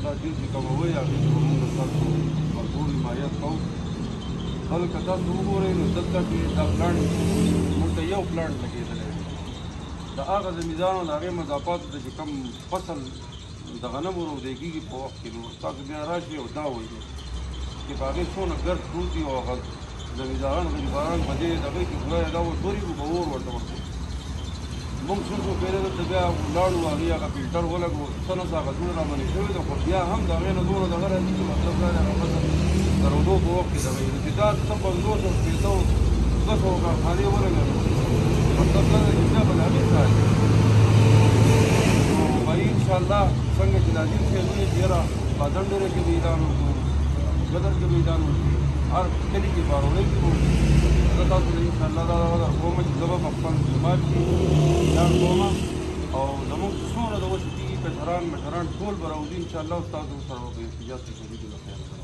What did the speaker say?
انشاءالله ډېر چې کموئ هغې ته به مونږ ستاسو مزدور حمایت کوو. بل که تاسو وګورئ نو دلته کې دا پلانټ مونږ ته یو پلانټ لګېدلی دی. د هغه زمیندارانو د هغې مضافاتو ته چې کوم فصل د غنمو روږدی کېږي په وخت کې نو تاسو بیا راشئ او دا وایي چې په هغې څونه ګرد پروت دي او هغه زمینداران غریبان په دې دغې کې خدای دا ډورې به اور ورته ورکړو. مونږ څو څو پېرې دلته بیا ولاړو هغې هغه فلټر ولګو څه نه څه هغه څونه رامنې شوې ده خو بیا هم د هغې نه دونه دغه راځي چې مطلب دا دی هغه فصل د رودو په وخت کې دغه نو چې دا څه 50 او شپېته او 200 کارخانې ولګوي مطلب دا دی چې بیا به د هغې کار نو وایي انشاءالله څنګه چې دا ځین سیلونه چې یاره بادن ډېره کې به اعلان وکړو ګدر کې به اعلان وکړو هر کلي کې باروړۍ کې به زه تاسو ته انشاءالله دا در کومه چې زه به په خپل جومات کې اعلان کوم او زموږ څومره د اوس کېږي کشران مشران ټول به راوځي انشاءالله ستاسو سره به احتجاج کې شریک یو خیر سره